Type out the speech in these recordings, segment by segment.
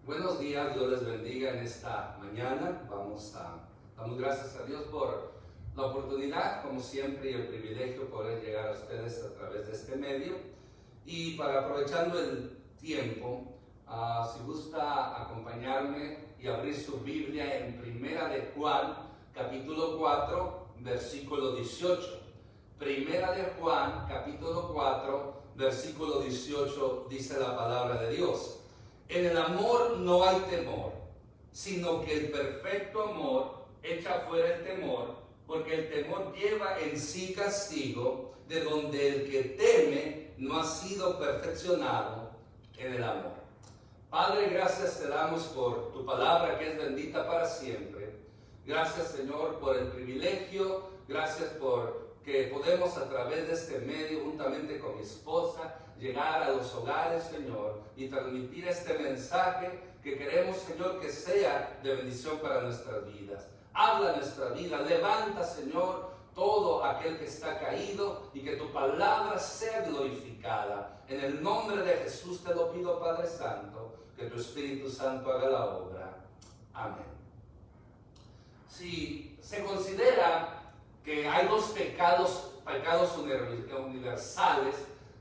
Buenos días, Dios les bendiga en esta mañana. Damos gracias a Dios por la oportunidad, como siempre, y el privilegio de poder llegar a ustedes a través de este medio. Y para aprovechando el tiempo, si gusta acompañarme y abrir su Biblia en Primera de Juan, capítulo 4, versículo 18. Primera de Juan, capítulo 4, versículo 18, dice la palabra de Dios. En el amor no hay temor, sino que el perfecto amor echa fuera el temor, porque el temor lleva en sí castigo, de donde el que teme no ha sido perfeccionado en el amor. Padre, gracias te damos por tu palabra que es bendita para siempre. Gracias, Señor, por el privilegio, gracias por que podemos a través de este medio, juntamente con mi esposa, llegar a los hogares, Señor, y transmitir este mensaje que queremos, Señor, que sea de bendición para nuestras vidas. Habla nuestra vida, levanta, Señor, todo aquel que está caído y que tu palabra sea glorificada. En el nombre de Jesús te lo pido, Padre Santo, que tu Espíritu Santo haga la obra. Amén. Si se considera que hay dos pecados universales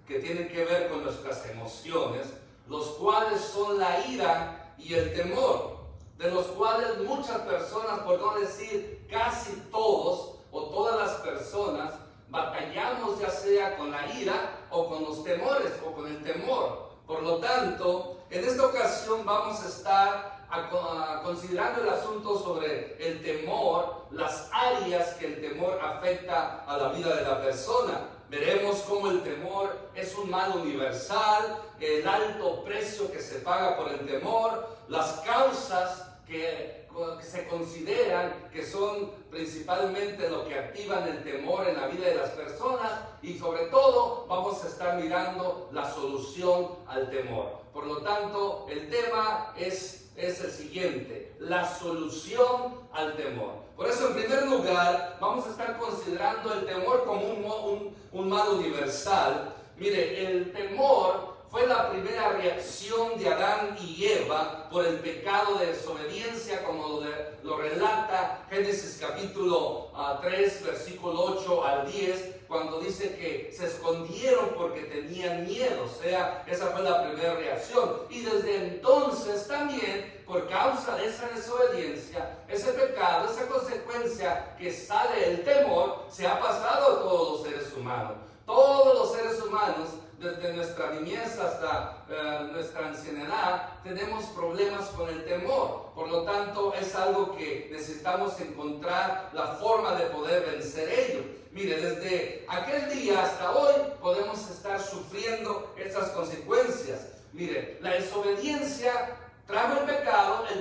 que tienen que ver con nuestras emociones, los cuales son la ira y el temor, de los cuales muchas personas, por no decir casi todos o todas las personas, batallamos ya sea con la ira o con los temores o con el temor. Por lo tanto, en esta ocasión vamos a estar considerando el asunto sobre el temor, las áreas que el temor afecta a la vida de la persona. Veremos cómo el temor es un mal universal, el alto precio que se paga por el temor, las causas que se consideran que son principalmente lo que activan el temor en la vida de las personas, y sobre todo vamos a estar mirando la solución al temor. Por lo tanto, el tema es el siguiente: la solución al temor. Por eso, en primer lugar, vamos a estar considerando el temor como un mal universal. Mire, el temor fue la primera reacción de Adán y Eva por el pecado de desobediencia, como lo relata Génesis capítulo 3, versículo 8 al 10, cuando dice que se escondieron porque tenían miedo. O sea, esa fue la primera reacción. Y desde entonces también, por causa de esa desobediencia, ese pecado, esa consecuencia que sale del temor, se ha pasado a todos los seres humanos. Todos los seres humanos, desde nuestra niñez hasta nuestra ancianidad, tenemos problemas con el temor. Por lo tanto, es algo que necesitamos encontrar la forma de poder vencer ello. Mire, desde aquel día hasta hoy podemos estar sufriendo estas consecuencias. Mire, la desobediencia trajo el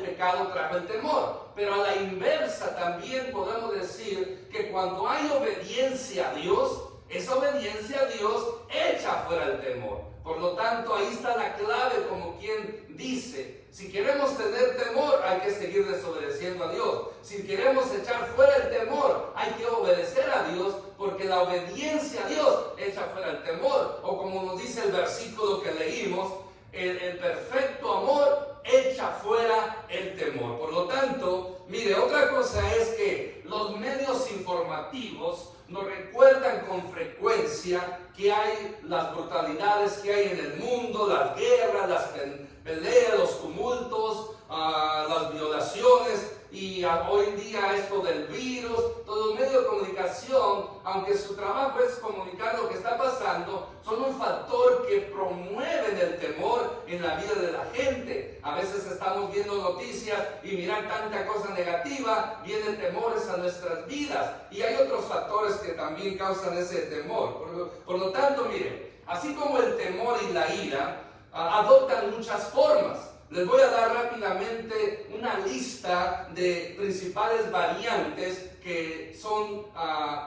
pecado trajo el temor. Pero a la inversa también podemos decir que cuando hay obediencia a Dios, esa obediencia a Dios echa fuera el temor. Por lo tanto, ahí está la clave, como quien dice: si queremos tener temor, hay que seguir desobedeciendo a Dios. Si queremos echar fuera el temor, hay que obedecer a Dios, porque la obediencia a Dios echa fuera el temor. O como nos dice el versículo que leímos, el perfecto amor echa fuera el temor. Por lo tanto, mire, otra cosa es que los medios informativos nos recuerdan con frecuencia que hay las brutalidades que hay en el mundo, las guerras, las peleas, los tumultos, las violaciones, y hoy en día esto del virus. Todo el medio de comunicación, aunque su trabajo es comunicar lo que está pasando, son un factor que promueven el temor en la vida de la gente. A veces estamos viendo noticias y mirar tanta cosa negativa, vienen temores a nuestras vidas, y hay otros factores que también causan ese temor. Por lo tanto, miren, así como el temor y la ira adoptan muchas formas. Les voy a dar rápidamente una lista de principales variantes que son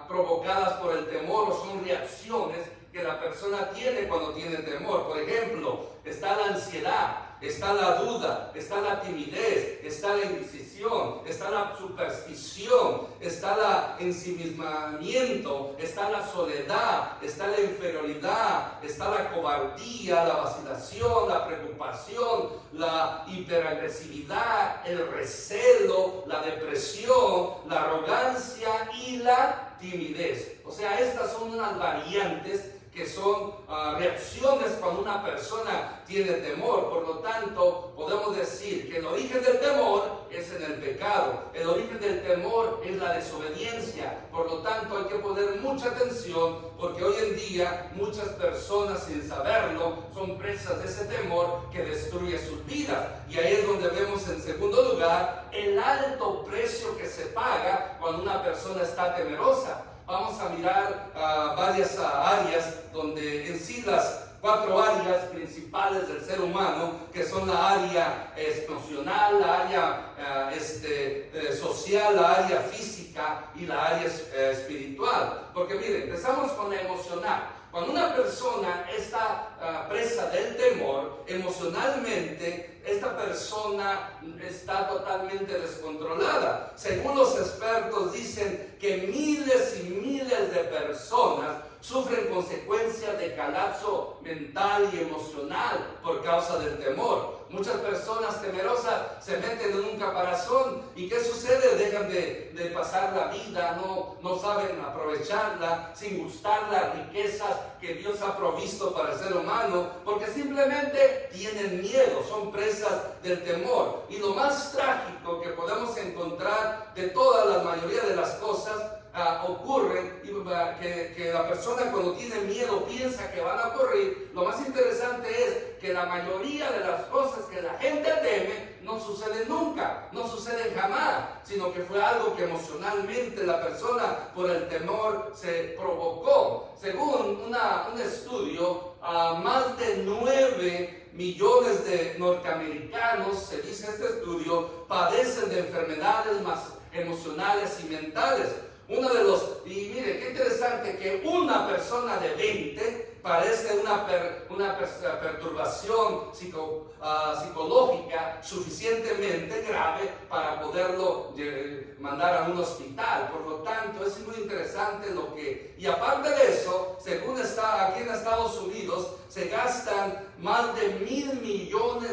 provocadas por el temor, o son reacciones que la persona tiene cuando tiene temor. Por ejemplo, está la ansiedad. está la duda, está la timidez, está la indecisión, está la superstición, está el ensimismamiento, está la soledad, está la inferioridad, está la cobardía, la vacilación, la preocupación, la hiperagresividad, el recelo, la depresión, la arrogancia y la timidez. O sea, estas son unas variantes que son reacciones cuando una persona tiene temor. Por lo tanto, podemos decir que el origen del temor es en el pecado. El origen del temor es la desobediencia. Por lo tanto, hay que poner mucha atención, porque hoy en día muchas personas, sin saberlo, son presas de ese temor que destruye sus vidas. Y ahí es donde vemos, en segundo lugar, el alto precio que se paga cuando una persona está temerosa. Vamos a mirar varias áreas donde en sí las 4 áreas principales del ser humano, que son la área emocional, la área social, la área física y la área espiritual. Porque miren, empezamos con la emocional. Cuando una persona está presa del temor, emocionalmente, esta persona está totalmente descontrolada. Según los expertos, dicen que miles y miles de personas sufren consecuencias de colapso mental y emocional por causa del temor. Muchas personas temerosas se meten en un caparazón y ¿qué sucede? Dejan de pasar la vida, no saben aprovecharla, sin gustar las riquezas que Dios ha provisto para el ser humano, porque simplemente tienen miedo, son presas del temor. Y lo más trágico que podemos encontrar de toda la mayoría de las cosas ocurren, que la persona cuando tiene miedo piensa que van a ocurrir. Lo más interesante es que la mayoría de las cosas que la gente teme no suceden nunca, no suceden jamás, sino que fue algo que emocionalmente la persona por el temor se provocó. Según un estudio, más de 9 millones de norteamericanos, se dice este estudio, padecen de enfermedades más emocionales y mentales. Y mire, qué interesante que una persona de 20 padece una perturbación psicológica suficientemente grave para poderlo mandar a un hospital. Por lo tanto, es muy interesante y aparte de eso, según aquí en Estados Unidos, se gastan más de $1,000 millones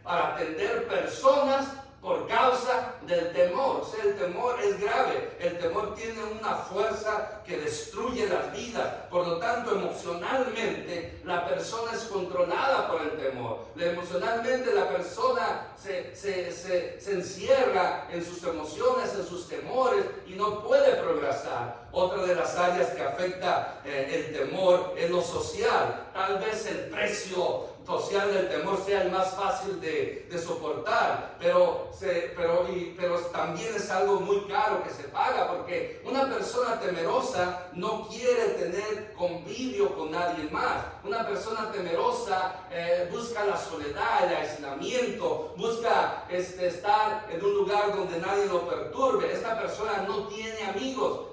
para atender personas por causa del temor. O sea, el temor es grave. El temor tiene una fuerza que destruye las vidas. Por lo tanto, emocionalmente, la persona es controlada por el temor. Emocionalmente, la persona se encierra en sus emociones, en sus temores, y no puede progresar. Otra de las áreas que afecta el temor es lo social. Tal vez el precio social del temor sea el más fácil de soportar, pero también es algo muy caro que se paga, porque una persona temerosa no quiere tener convivio con nadie más. Una persona temerosa busca la soledad, el aislamiento, busca estar en un lugar donde nadie lo perturbe. Esta persona no tiene amigos,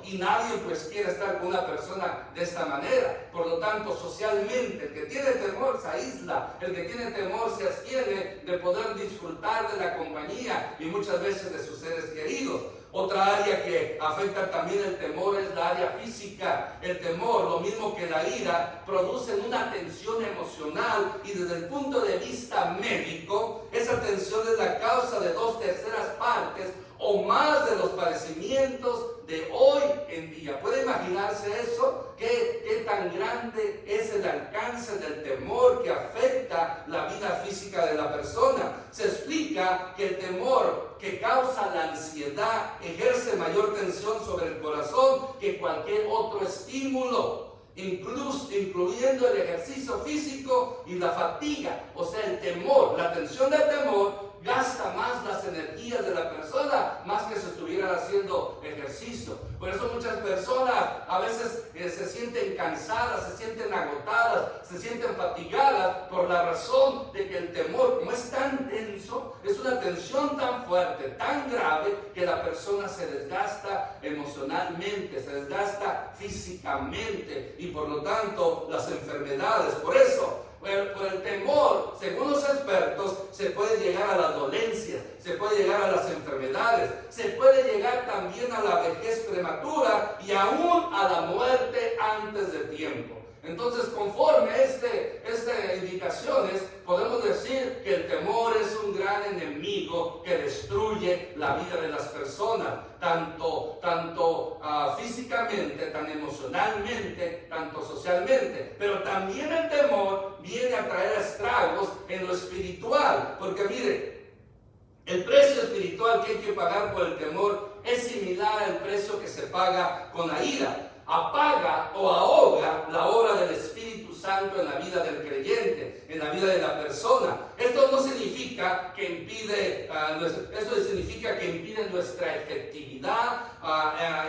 y nadie pues quiere estar con una persona de esta manera. Por lo tanto, socialmente, el que tiene temor se aísla, el que tiene temor se abstiene de poder disfrutar de la compañía y muchas veces de sus seres queridos. Otra área que afecta también el temor es la área física. El temor, lo mismo que la ira, produce una tensión emocional, y desde el punto de vista médico, esa tensión es la causa de 2/3 partes o más de los padecimientos de hoy en día. ¿Puede imaginarse eso? ¿Qué tan grande es el alcance del temor que afecta la vida física de la persona? Se explica que el temor que causa la ansiedad ejerce mayor tensión sobre el corazón que cualquier otro estímulo, incluyendo el ejercicio físico y la fatiga. O sea, el temor, la tensión del temor gasta más las energías de la persona, más que si estuviera haciendo ejercicio. Por eso muchas personas a veces se sienten cansadas, se sienten agotadas, se sienten fatigadas por la razón de que el temor, como es tan denso, es una tensión tan fuerte, tan grave, que la persona se desgasta emocionalmente, se desgasta físicamente, y por lo tanto las enfermedades. Por eso, por el temor, temor, según los expertos, se puede llegar a las dolencias, se puede llegar a las enfermedades, se puede llegar también a la vejez prematura y aún a la muerte antes de tiempo. Entonces, conforme a estas indicaciones, podemos decir que el temor es un gran enemigo que destruye la vida de las personas, tanto físicamente, tan emocionalmente, tanto socialmente. Pero también el temor viene a traer estragos en lo espiritual, porque mire, el precio espiritual que hay que pagar por el temor es similar al precio que se paga con la ira. Apaga o ahoga la obra del Espíritu Santo en la vida del creyente, en la vida de la persona. Esto no significa que impide, esto significa que impide nuestra efectividad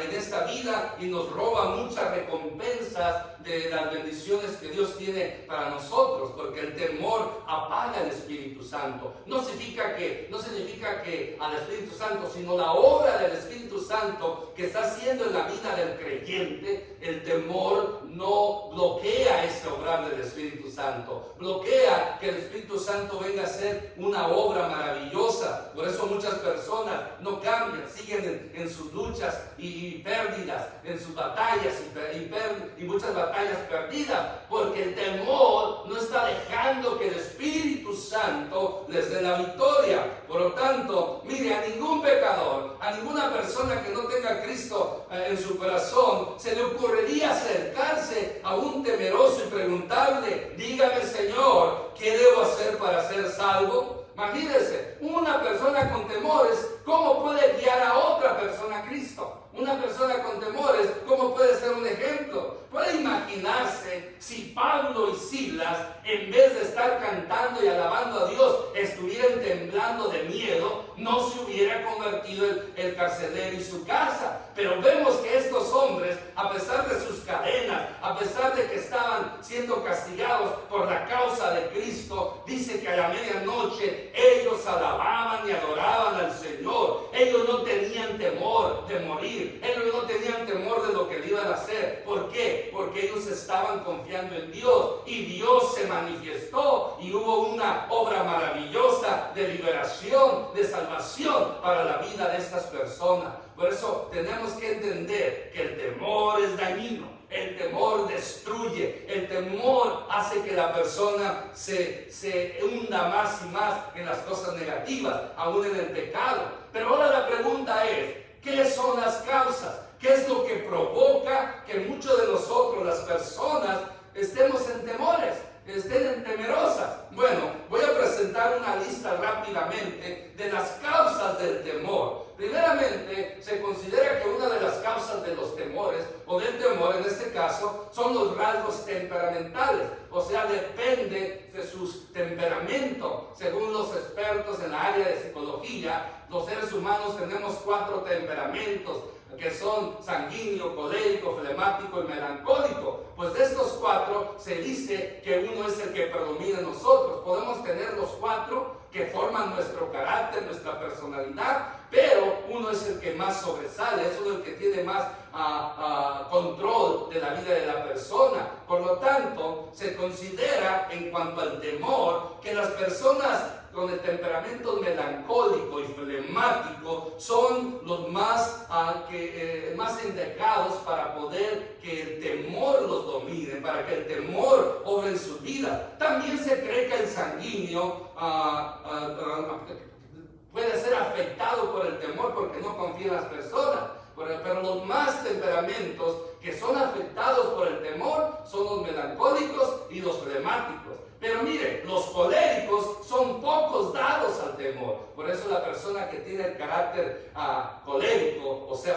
en esta vida y nos roba muchas recompensas de las bendiciones que Dios tiene para nosotros, porque el temor apaga el Espíritu Santo. No significa que al Espíritu Santo, sino la obra del Espíritu Santo que está haciendo en la vida del creyente. El temor no bloquea esta obra del Espíritu Santo, bloquea que el Espíritu Santo venga a hacer una obra maravillosa. Por eso muchas personas no cambian, siguen en sus luchas y pérdidas, en sus batallas y muchas batallas perdidas, porque el temor no está dejando que el Espíritu Santo les dé la victoria. Por lo tanto, mire, a ningún pecador, a ninguna persona que no tenga a Cristo en su corazón, se le ocurriría acercarse a un temeroso y preguntarle: dígame, Señor, ¿qué debo hacer para ser salvo? Imagínense, una persona con temores, ¿cómo puede guiar a otra persona a Cristo? Una persona con temores, ¿cómo puede ser un ejemplo? Puede imaginarse si Pablo y Silas, en vez de estar cantando y alabando a Dios, estuvieran temblando de miedo, no se hubiera convertido el carcelero y su casa. Pero vemos que estos hombres, a pesar de sus cadenas, a pesar de que estaban siendo castigados por la causa de Cristo, dice que a la medianoche ellos alababan y adoraban al Señor. Ellos no tenían temor de morir, ellos no tenían temor de lo que le iban a hacer. ¿Por qué? Porque ellos estaban confiando en Dios y Dios se manifestó y hubo una obra maravillosa de liberación, de salvación para la vida de estas personas. Por eso tenemos que entender que el temor es dañino, el temor destruye, el temor hace que la persona se hunda más y más en las cosas negativas, aún en el pecado. Pero ahora la pregunta es: ¿qué son las causas? ¿Qué es lo que provoca que muchos de nosotros, las personas, estemos en temores, estén temerosas? Bueno, voy a presentar una lista rápidamente de las causas del temor. Primeramente, se considera que una de las causas de los temores, o del temor en este caso, son los rasgos temperamentales. O sea, depende de su temperamento. Según los expertos en la área de psicología, los seres humanos tenemos 4 temperamentos, que son sanguíneo, colérico, flemático y melancólico. Pues de estos 4 se dice que uno es el que predomina en nosotros. Podemos tener los 4 que forman nuestro carácter, nuestra personalidad, pero uno es el que más sobresale, es uno el que tiene más control de la vida de la persona. Por lo tanto, se considera en cuanto al temor que las personas con el temperamento melancólico y flemático son los más indicados para poder que el temor los domine, para que el temor obre en sus vidas. También se cree que el sanguíneo puede ser afectado por el temor porque no confía en las personas. Pero los más temperamentos que son afectados por el temor son los melancólicos y los flemáticos. Pero mire, los coléricos son pocos dados al temor. Por eso la persona que tiene el carácter colérico, o sea,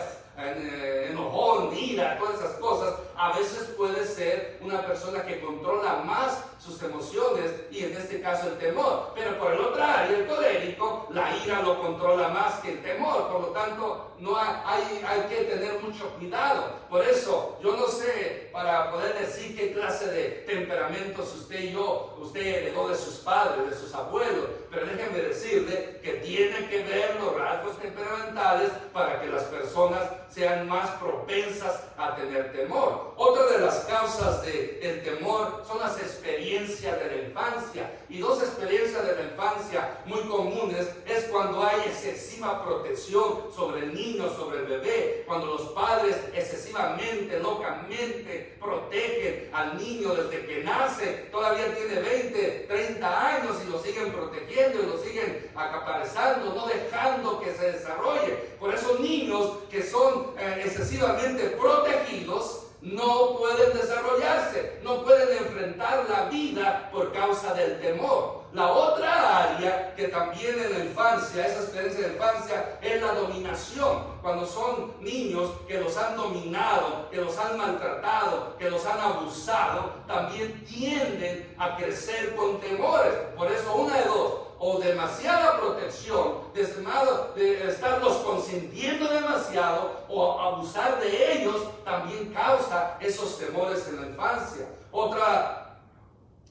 enojón, ira, todas esas cosas, a veces puede ser una persona que controla más sus emociones y en este caso el temor. Pero por el otro área, el colérico, la ira lo controla más que el temor. Por lo tanto, no hay que tener mucho cuidado. Por eso, yo no sé, para poder decir qué clase de temperamentos usted heredó de sus padres, de sus abuelos, pero déjenme decirle que tiene que ver los rasgos temperamentales para que las personas sean más propensas a tener temor. Otra de las causas del temor son las experiencias de la infancia. Y dos experiencias de la infancia muy comunes es cuando hay excesiva protección sobre el niño, sobre el bebé, cuando los padres excesivamente, locamente protegen al niño desde que nace, todavía tiene 20, 30 años y lo siguen protegiendo y lo siguen acaparezando, no dejando que se desarrolle. Por eso niños que son excesivamente protegidos no pueden desarrollarse, no pueden enfrentar la vida por causa del temor. La otra área que también en la infancia, esa experiencia de infancia, es la dominación. Cuando son niños que los han dominado, que los han maltratado, que los han abusado, también tienden a crecer con temores. Por eso una de dos: o demasiada protección, de estarlos consintiendo demasiado, o abusar de ellos también causa esos temores en la infancia. Otra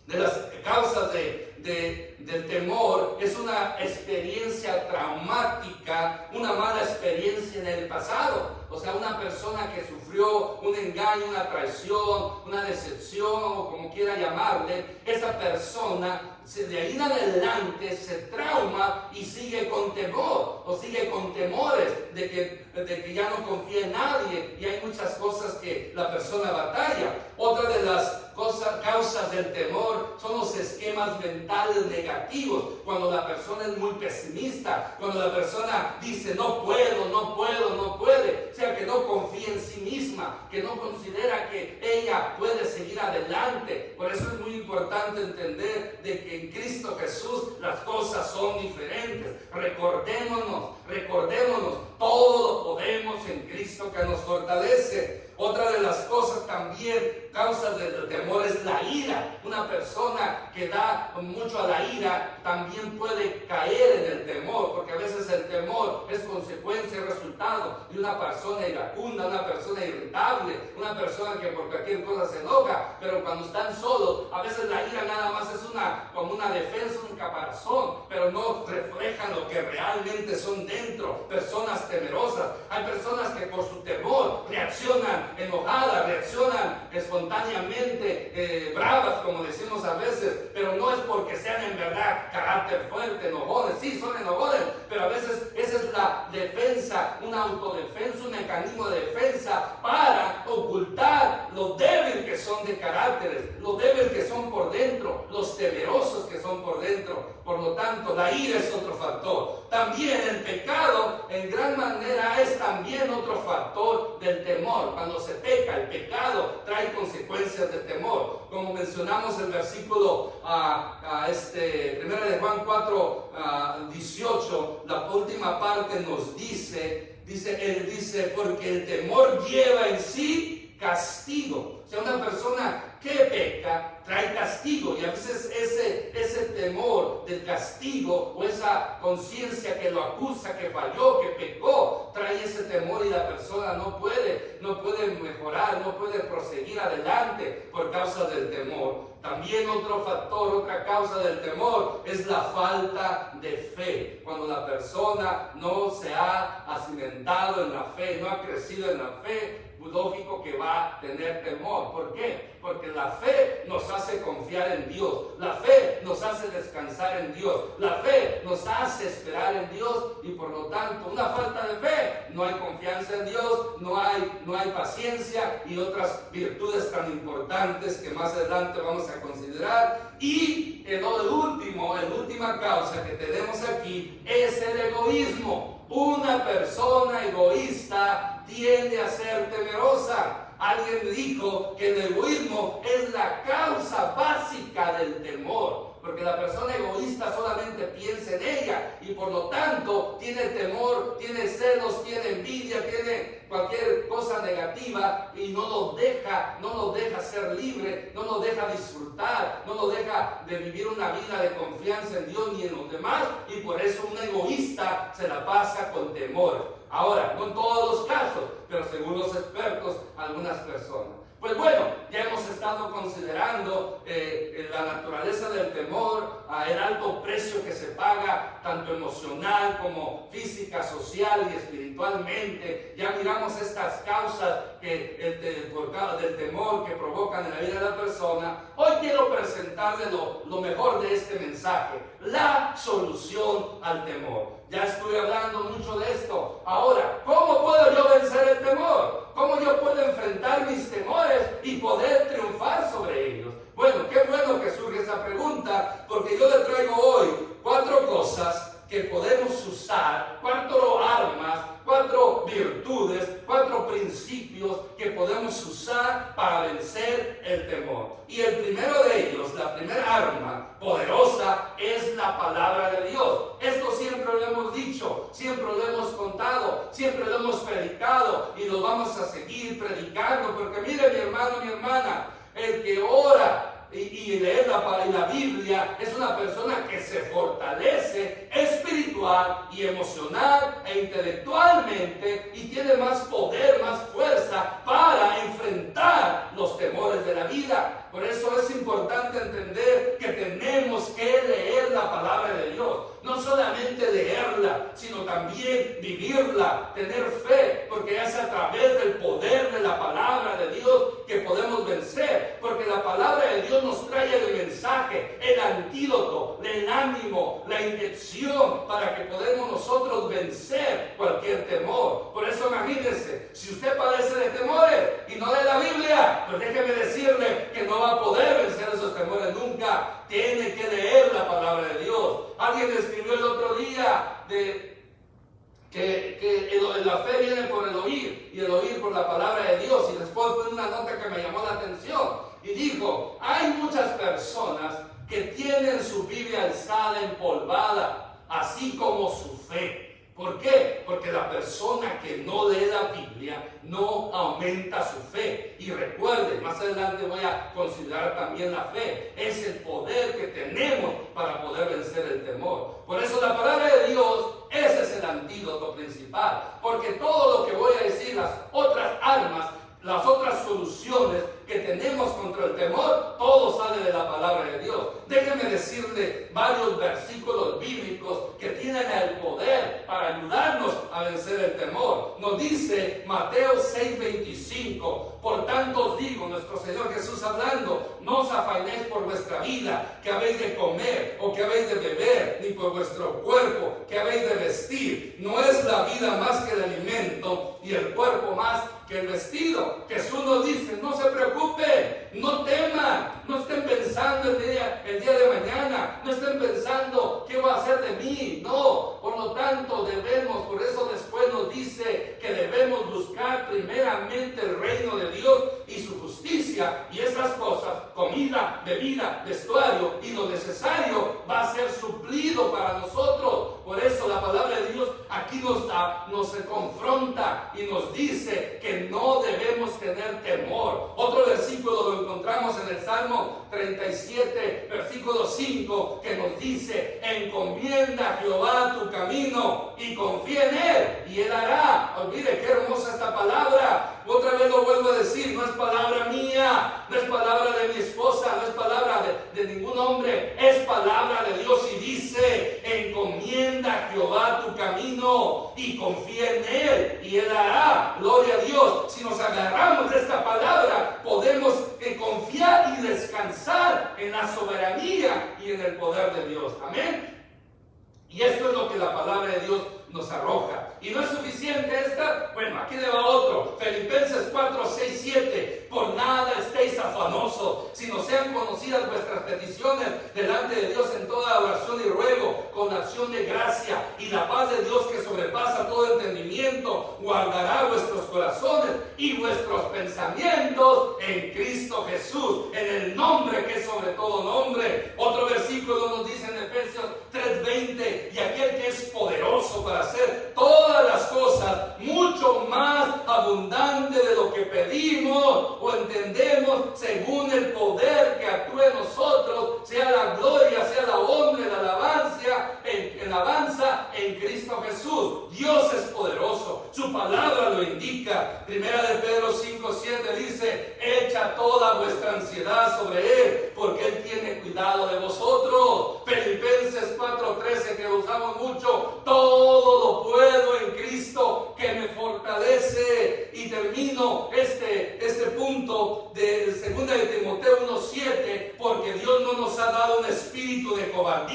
de las causas del temor es una experiencia traumática, una mala experiencia en el pasado. O sea, una persona que sufrió un engaño, una traición, una decepción, o como quiera llamarle, esa persona de ahí en adelante se trauma y sigue con temor, o sigue con temores de que ya no confía en nadie, y hay muchas cosas que la persona batalla. Otra de las causas del temor son los esquemas mentales negativos, cuando la persona es muy pesimista, cuando la persona dice no puedo, no puedo, no puede, o sea, que no confía en sí misma, que no considera que ella puede seguir adelante. Por eso es muy importante entender de que en Cristo Jesús las cosas son diferentes. Recordémonos, todo lo podemos en Cristo que nos fortalece. Otra de las cosas también, causas del temor, es la ira. Una persona que da mucho a la ira también puede caer en el temor, porque a veces el temor es consecuencia y resultado de una persona iracunda, una persona irritable, una persona que por cualquier cosa se enoja. Pero cuando están solos, a veces la ira nada más es como una defensa, un caparazón, pero no reflejan lo que realmente son dentro. Personas temerosas. Hay personas que por su temor reaccionan enojadas, reaccionan espontáneamente bravas, como decimos a veces, pero no es porque sean en verdad carácter fuerte, enojones. Sí, son enojones, pero a veces esa es la defensa, una autodefensa, un mecanismo de defensa para ocultar lo débil que son de caracteres, lo débil que son por dentro, los temerosos que son por dentro. Por lo tanto, la ira es otro factor. También el pecado, en gran manera, es también otro factor del temor. Cuando se peca, el pecado trae consecuencias de temor. Como mencionamos el versículo 1 de Juan 4, 18, la última parte nos dice, él dice, porque el temor lleva en sí castigo. O sea, una persona que peca trae castigo, y a veces ese temor del castigo, o esa conciencia que lo acusa, que falló, que pecó, trae ese temor, y la persona no puede mejorar, no puede proseguir adelante por causa del temor. También otro factor, otra causa del temor es la falta de fe. Cuando la persona no se ha cimentado en la fe, no ha crecido en la fe, lógico que va a tener temor. ¿Por qué? Porque la fe nos hace confiar en Dios, la fe nos hace descansar en Dios, la fe nos hace esperar en Dios, y por lo tanto una falta de fe, no hay confianza en Dios, no hay paciencia y otras virtudes tan importantes que más adelante vamos a considerar. Y la última causa que tenemos aquí es el egoísmo. Una persona egoísta tiende a ser temerosa. Alguien dijo que el egoísmo es la causa básica del temor, porque la persona egoísta solamente piensa en ella, y por lo tanto tiene temor, tiene celos, tiene envidia, tiene cualquier cosa negativa, y no nos deja ser libre, no nos deja disfrutar, no nos deja de vivir una vida de confianza en Dios ni en los demás, y por eso un egoísta se la pasa con temor. Ahora, no en todos los casos, pero según los expertos, algunas personas. Pues bueno, ya hemos estado considerando la naturaleza del temor, el alto precio que se paga, tanto emocional como física, social y espiritualmente. Ya miramos estas causas por causa del temor que provocan en la vida de la persona. Hoy quiero presentarle lo mejor de este mensaje, la solución al temor. Ya estuve hablando mucho de esto. Ahora, ¿cómo puedo yo vencer el temor? ¿Cómo yo puedo enfrentar mis temores y poder triunfar sobre ellos? Bueno, qué bueno que surge esa pregunta, porque yo le traigo hoy 4 cosas que podemos usar, 4 armas, 4 virtudes, 4 principios que podemos usar para vencer el temor. Y el primero de ellos, la primera arma poderosa, es la palabra de Dios. Esto siempre lo hemos dicho, siempre lo hemos contado, siempre lo hemos predicado y lo vamos a seguir predicando, porque mire, mi hermano, mi hermana, el que ora y leer la Biblia es una persona que se fortalece espiritual y emocional e intelectualmente y tiene más poder, más fuerza para enfrentar los temores de la vida. Por eso es importante entender que tenemos que leer la palabra de Dios. No solamente leerla, sino también vivirla, tener fe, porque es a través del poder de la palabra de Dios que podemos vencer, porque la palabra de Dios nos trae el mensaje, el antídoto, el ánimo, la inyección para que podamos nosotros vencer cualquier temor. Por eso imagínense, si usted padece de temores y no lee la Biblia, pues déjeme decirle que no va a poder vencer esos temores nunca. Tiene que leer la palabra de Dios. Alguien escribió el otro día que la fe viene por el oír y el oír por la palabra de Dios. Y después fue una nota que me llamó la atención y dijo: hay muchas personas que tienen su Biblia alzada, empolvada, así como su fe. ¿Por qué? Porque la persona que no lee la Biblia no aumenta su fe. Y recuerde, más adelante voy a considerar también la fe. Es el poder que tenemos para poder vencer el temor. Por eso la palabra de Dios, ese es el antídoto principal. Porque todo lo que voy a decir, las otras armas, las otras soluciones que tenemos contra el temor, todo sale de la palabra de Dios. Déjeme decirle varios versículos bíblicos que tienen el poder para ayudarnos a vencer el temor. Nos dice Mateo 6:25: por tanto os digo, nuestro Señor Jesús hablando, no os afanéis por vuestra vida, que habéis de comer o que habéis de beber, ni por vuestro cuerpo, que habéis de vestir. No es la vida más que el alimento y el cuerpo más que el vestido. Jesús nos dice: no se preocupen, no teman, no estén pensando el día de mañana, no estén pensando qué va a hacer de mí. No, por lo tanto debemos, por eso después nos dice que debemos buscar primeramente el reino de Dios y su justicia, y esas cosas, comida, bebida, vestuario y lo necesario, va a ser suplido para nosotros. Por eso la palabra de Dios aquí nos confronta y nos dice que no debemos tener temor. Otro versículo lo encontramos en el Salmo 37, versículo 5, que nos dice: encomienda a Jehová tu camino y confía en Él, y Él hará. Olvide qué hermosa esta palabra. Otra vez lo vuelvo a decir, no es palabra mía, no es palabra de mi esposa, no es palabra de ningún hombre, es palabra de Dios, y dice: encomienda a Jehová tu camino y confía en Él, y Él hará. Gloria a Dios. Si nos agarramos de esta palabra, podemos confiar y descansar en la soberanía y en el poder de Dios. Amén. Y esto es lo que la palabra de Dios nos arroja. ¿Y no es suficiente esta? Bueno, aquí le va otro. Filipenses 4, 6, 7. Por nada estéis afanosos, sino sean conocidas vuestras peticiones delante de Dios en toda oración y ruego, con acción de gracia. Y la paz de Dios, que sobrepasa todo entendimiento, guardará vuestros corazones y vuestros pensamientos en Cristo Jesús, en el nombre que es sobre todo nombre. Otro versículo nos dice en Efesios 3:20: y aquel que es poderoso para hacer todas las cosas mucho más abundante de lo que pedimos o entendemos, según el poder que actúe en nosotros, sea la gloria, sea la honra, la alabanza en Cristo Jesús. Dios es poderoso, su palabra lo indica. Primera de Pedro 5:7 dice: echa toda vuestra ansiedad sobre Él, porque Él tiene cuidado de vosotros.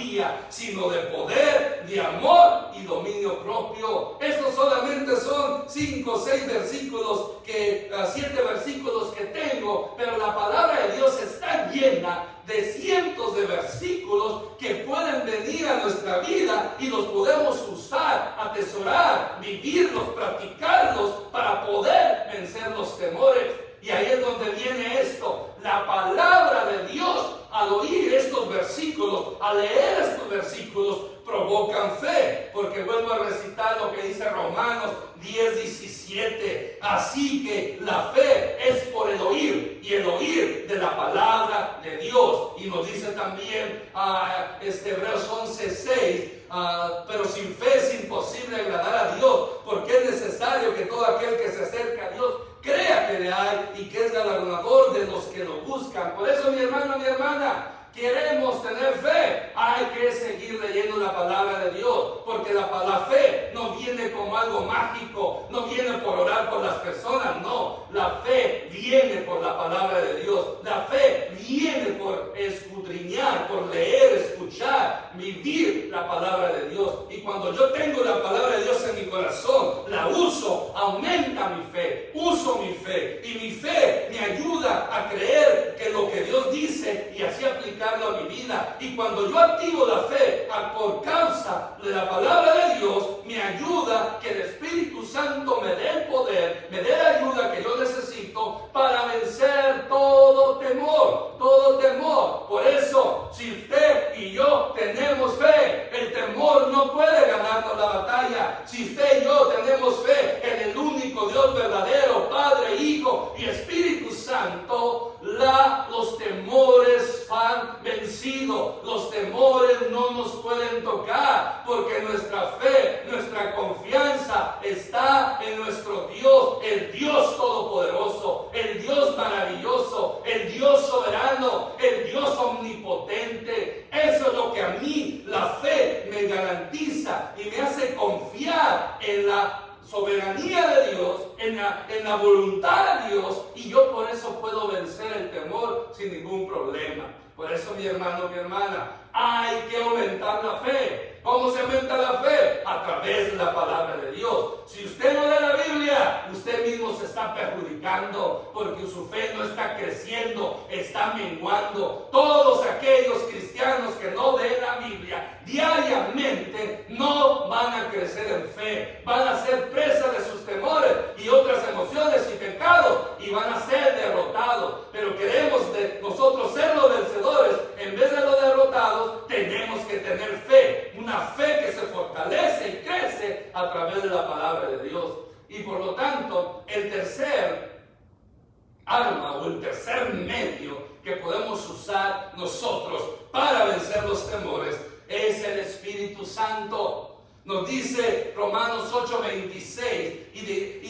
cobardía, sino de poder, de amor y dominio propio. Estos solamente son 5 o 6 versículos, 7 versículos que tengo, pero la palabra de Dios está llena de cientos de versículos que pueden venir a nuestra vida y los podemos usar, atesorar, vivirlos, practicarlos para poder vencer los temores. Y ahí es donde viene esto. La palabra de Dios, al oír estos versículos, al leer estos versículos, provocan fe. Porque vuelvo a recitar lo que dice Romanos 10:17. Así que la fe es por el oír, y el oír de la palabra de Dios. Y nos dice también Hebreos 11:6. Pero sin fe es imposible agradar a Dios, porque es necesario que todo aquel que se acerca a Dios crea que le hay y que es galardonador de los que lo buscan. Por eso, mi hermano, mi hermana, queremos tener fe, hay que seguir leyendo la palabra de Dios, porque la fe no viene como algo mágico, no viene por orar por las personas, no, la fe viene por la palabra de Dios, la fe viene por escudriñar, por leer, escuchar, vivir la palabra de Dios. Y cuando yo tengo la palabra de Dios en mi corazón, la uso, aumenta mi fe, uso mi fe, y mi fe me ayuda a creer que lo que Dios dice y así aplicarlo a mi vida. Y cuando yo activo la fe por causa de la palabra de Dios, me ayuda que el Espíritu Santo me dé el poder, me dé la ayuda que yo necesito para vencer todo temor, todo temor. Por eso, si usted y yo tenemos fe, el temor no puede ganarnos la batalla. Si usted y yo tenemos fe en el único Dios verdadero, Padre, Hijo y Espíritu Santo, los temores han vencido. Los temores no nos pueden tocar, porque nuestra fe, nuestra confianza está en nuestro Dios, el Dios todopoderoso, el Dios maravilloso, el Dios soberano, el Dios omnipotente. Eso es lo que a mí la fe me garantiza y me hace confiar en la soberanía de Dios, en la voluntad de Dios, y yo por eso puedo vencer el temor sin ningún problema. Por eso, mi hermano, mi hermana, hay que aumentar la fe. ¿Cómo se aumenta la fe? A través de la palabra de Dios. Si usted no lee la Biblia, usted mismo se está perjudicando, porque su fe no está creciendo, está menguando. Todos aquellos cristianos que no leen la Biblia diariamente no van a crecer en fe, van a ser presa de sus temores y otras emociones y pecados, y van a ser derrotados. Pero queremos nosotros ser los vencedores en vez de los derrotados. Tenemos que tener fe, una fe que se fortalece y crece a través de la palabra de Dios. Y por lo tanto, el tercer arma o el tercer medio que podemos usar nosotros para vencer los temores es el Espíritu Santo. Nos dice Romanos 8:26, y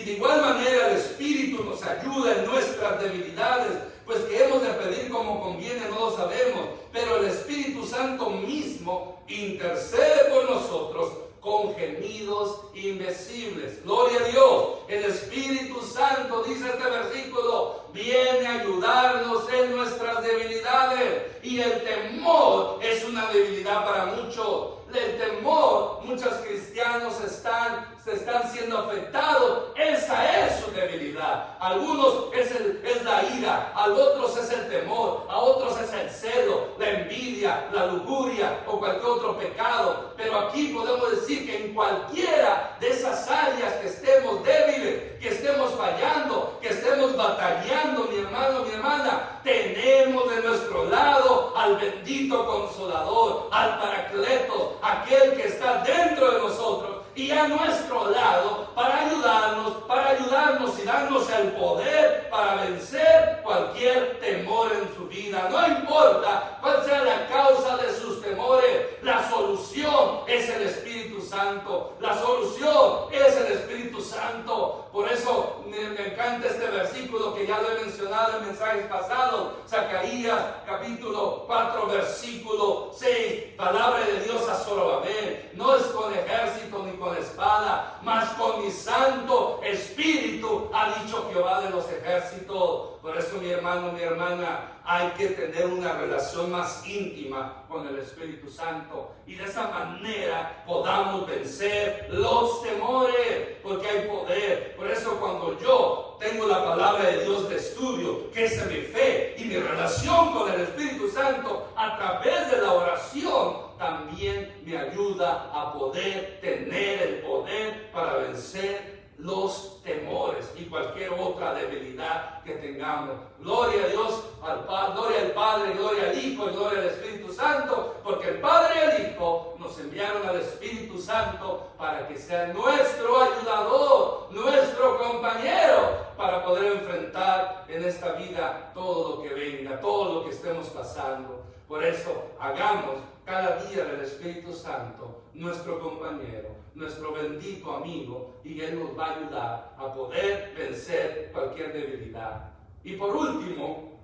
de igual manera el Espíritu nos ayuda en nuestras debilidades, pues que hemos de pedir como conviene no lo sabemos, pero el Espíritu Santo mismo intercede por nosotros con gemidos indecibles. Gloria a Dios. El Espíritu Santo, dice este versículo, viene a ayudarnos en nuestras debilidades. Y el temor es una debilidad para muchos. El temor, muchos cristianos se están siendo afectados. Esa es su debilidad. A algunos es la ira, a otros es el temor, a otros es el celo, la envidia, la lujuria o cualquier otro pecado. Pero aquí podemos decir que en cualquiera de esas áreas que estemos débiles, que estemos fallando, que estemos batallando, mi hermano, mi hermana, tenemos de nuestro lado al bendito Consolador, al Paracletos, aquel que está dentro de nosotros y a nuestro lado para ayudarnos y darnos el poder para vencer cualquier temor en su vida. No importa cuál sea la causa de sus temores, la solución es el Espíritu Santo. La solución es el Espíritu Santo. Por eso me encanta este este versículo que ya lo he mencionado en mensajes pasados, Zacarías capítulo 4 versículo 6, palabra de Dios a Zorobabel: no es con ejército ni con espada, mas con mi santo espíritu, ha dicho Jehová de los ejércitos. Por eso, mi hermano, mi hermana, hay que tener una relación más íntima con el Espíritu Santo, y de esa manera podamos vencer los temores, porque hay poder. Por eso, cuando yo tengo la palabra de Dios de estudio, que es mi fe y mi relación con el Espíritu Santo a través de la oración, también me ayuda a poder tener el poder para vencer los temores y cualquier otra debilidad que tengamos. Gloria a Dios, gloria al Padre, gloria al Hijo y gloria al Espíritu Santo, porque el Padre y el Hijo nos enviaron al Espíritu Santo para que sea nuestro ayudador, nuestro compañero, para poder enfrentar en esta vida todo lo que venga, todo lo que estemos pasando. Por eso, hagamos cada día del Espíritu Santo nuestro compañero, nuestro bendito amigo, y Él nos va a ayudar a poder vencer cualquier debilidad. Y por último,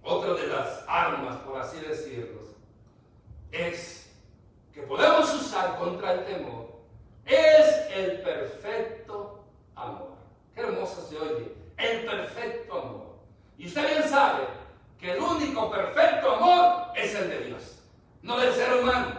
otra de las armas, por así decirlo, es que podemos usar contra el temor, es el perfecto amor. Qué hermoso se oye, el perfecto amor. Y usted bien sabe que el único perfecto amor es el de Dios, no del ser humano.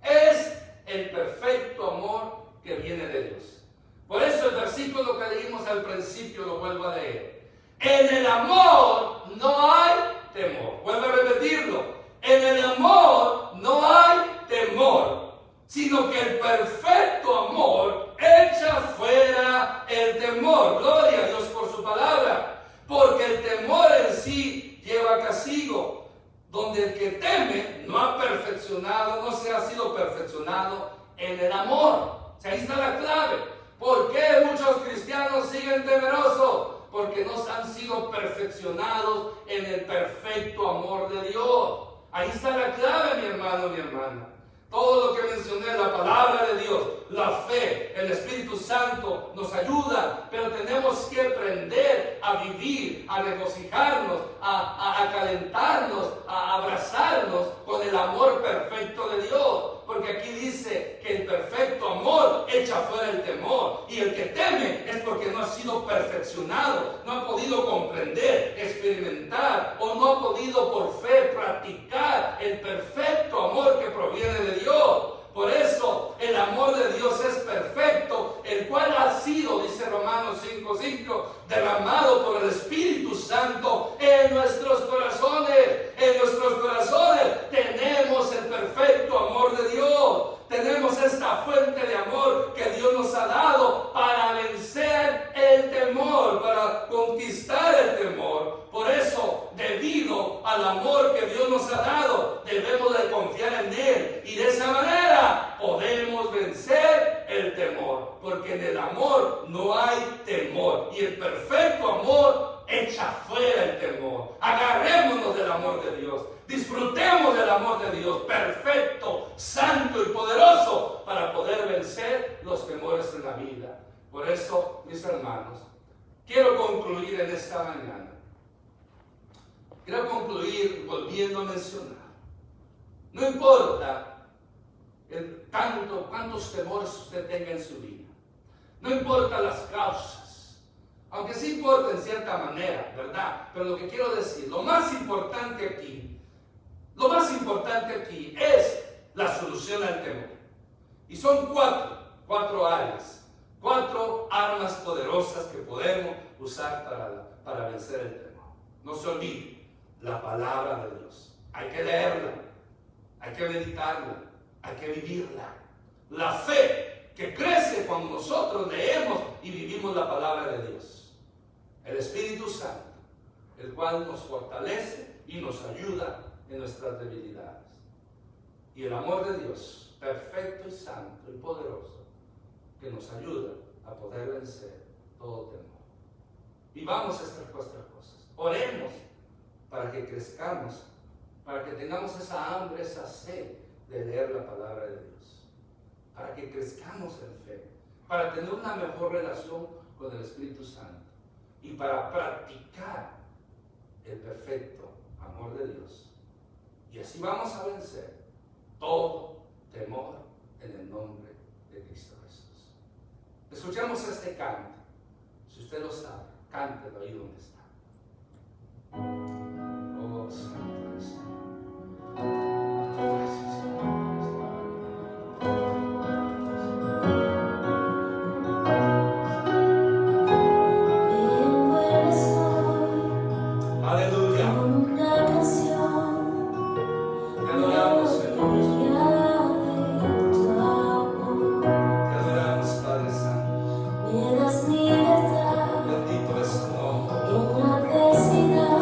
Es el perfecto amor que viene de Dios. Por eso el versículo que leímos al principio lo vuelvo a leer: en el amor no hay temor. Vuelvo a repetirlo: en el amor no hay temor, sino que el perfecto amor echa fuera el temor. Gloria a Dios por su palabra, porque el temor en sí lleva castigo, donde el que teme no ha perfeccionado, no se ha sido perfeccionado en el amor. O sea, ahí está la clave. ¿Por qué muchos cristianos siguen temerosos? Porque no han sido perfeccionados en el perfecto amor de Dios. Ahí está la clave, mi hermano, mi hermana. Todo lo que mencioné, la palabra de Dios, la fe, el Espíritu Santo nos ayuda, pero tenemos que aprender a vivir, a regocijarnos, a calentarnos, a abrazarnos con el amor perfecto de Dios. Porque aquí dice que el perfecto amor echa fuera el temor. Y el que teme es porque no ha sido perfeccionado, no ha podido comprender, experimentar, o no ha podido por fe practicar el perfecto amor que proviene de Dios. Por eso el amor de Dios es perfecto, el cual ha sido, dice Romanos 5:5, derramado por el Espíritu Santo en nuestros corazones. En nuestros corazones tenemos el perfecto amor de Dios. Tenemos esta fuente de amor que Dios nos ha dado para vencer el temor, para conquistar el temor. Por eso, debido al amor que Dios nos ha dado, debemos de confiar en Él. Y de esa manera podemos vencer el temor. Porque en el amor no hay temor. Y el perfecto amor echa fuera el temor. Agarrémonos del amor de Dios. Disfrutemos del amor de Dios, perfecto, santo y poderoso, para poder vencer los temores en la vida. Por eso, mis hermanos, quiero concluir en esta mañana. Quiero concluir volviendo a mencionar. No importa cuántos temores usted tenga en su vida. No importa las causas. Aunque sí importa en cierta manera, ¿verdad? Pero lo que quiero decir, lo más importante aquí es la solución al temor. Y son cuatro áreas, 4 armas poderosas que podemos usar para vencer el temor. No se olvide, la palabra de Dios. Hay que leerla, hay que meditarla, hay que vivirla. La fe que crece cuando nosotros leemos y vivimos la palabra de Dios. El Espíritu Santo, el cual nos fortalece y nos ayuda en nuestras debilidades. Y el amor de Dios, perfecto y santo y poderoso, que nos ayuda a poder vencer todo temor. Vivamos estas 4 cosas. Oremos para que crezcamos, para que tengamos esa hambre, esa sed de leer la palabra de Dios, para que crezcamos en fe, para tener una mejor relación con el Espíritu Santo. y para practicar el perfecto amor de Dios. Y así vamos a vencer todo temor en el nombre de Cristo Jesús. Escuchemos este canto. Si usted lo sabe, cántelo ahí donde está. Oh, Santo es Señor. Gracias, Señor.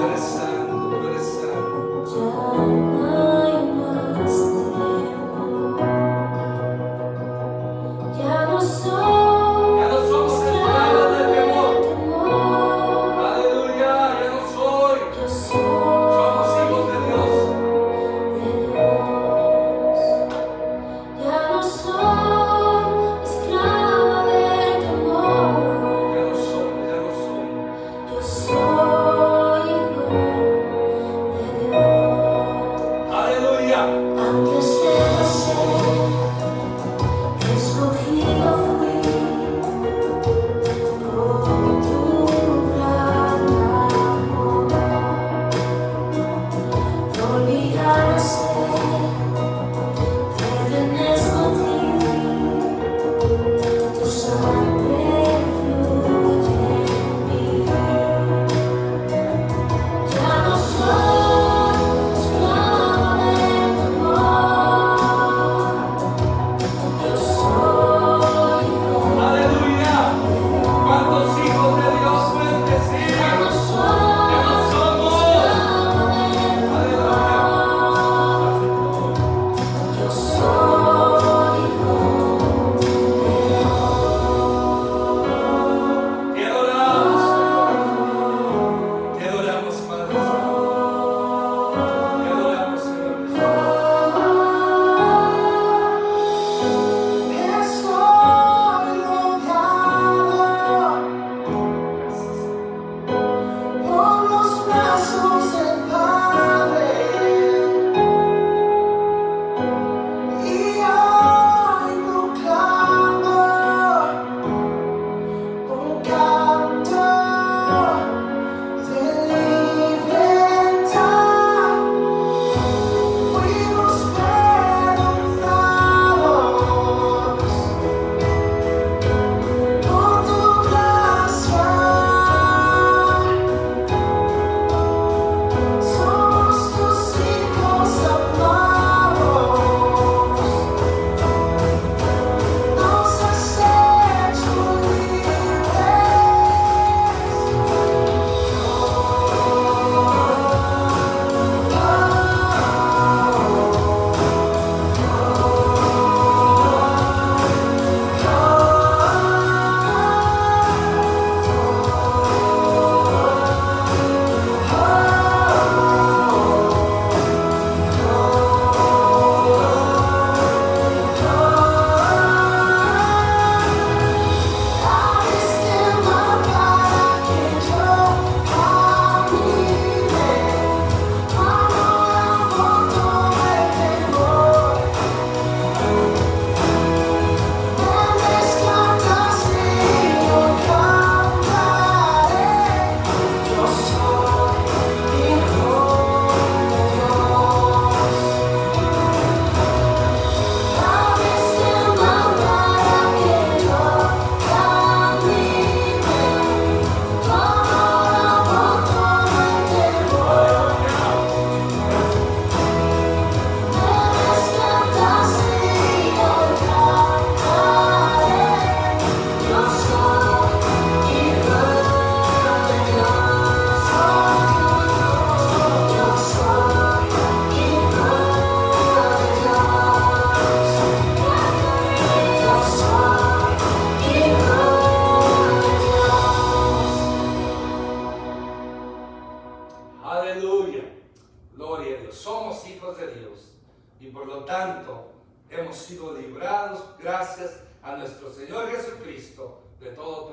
gracias a nuestro Señor Jesucristo de todo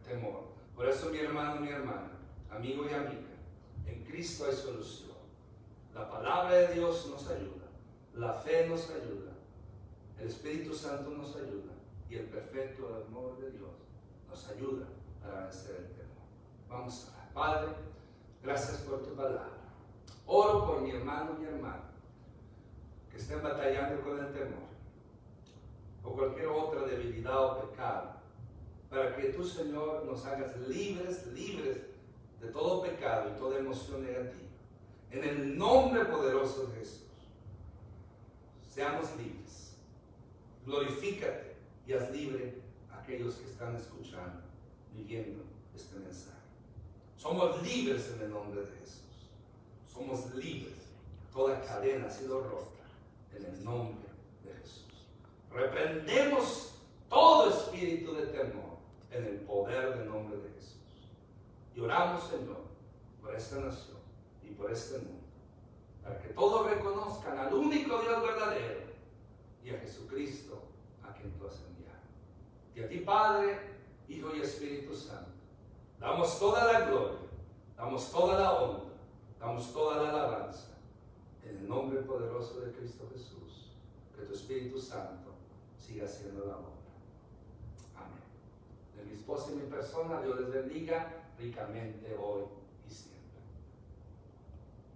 temor. Por eso, mi hermano, mi hermana, amigo y amiga, en Cristo hay solución. La palabra de Dios nos ayuda, la fe nos ayuda, el Espíritu Santo nos ayuda y el perfecto amor de Dios nos ayuda para vencer el temor. Vamos a orar. Padre, gracias por tu palabra. Oro por mi hermano y mi hermana que estén batallando con el temor o cualquier otra debilidad o pecado, para que tú, Señor, nos hagas libres de todo pecado y toda emoción negativa. En el nombre poderoso de Jesús, seamos libres. Glorifícate y haz libre a aquellos que están escuchando y viendo este mensaje. Somos libres en el nombre de Jesús. Somos libres. Toda cadena ha sido rota en el nombre de Jesús. Reprendemos todo espíritu de temor en el poder del nombre de Jesús. Y oramos, Señor, por esta nación y por este mundo, para que todos reconozcan al único Dios verdadero y a Jesucristo a quien tú has enviado. Y a ti, Padre, Hijo y Espíritu Santo, damos toda la gloria, damos toda la honra, damos toda la alabanza, en el nombre poderoso de Cristo Jesús. Que tu Espíritu Santo siga haciendo la obra. Amén. De mi esposa y mi persona, Dios les bendiga ricamente hoy.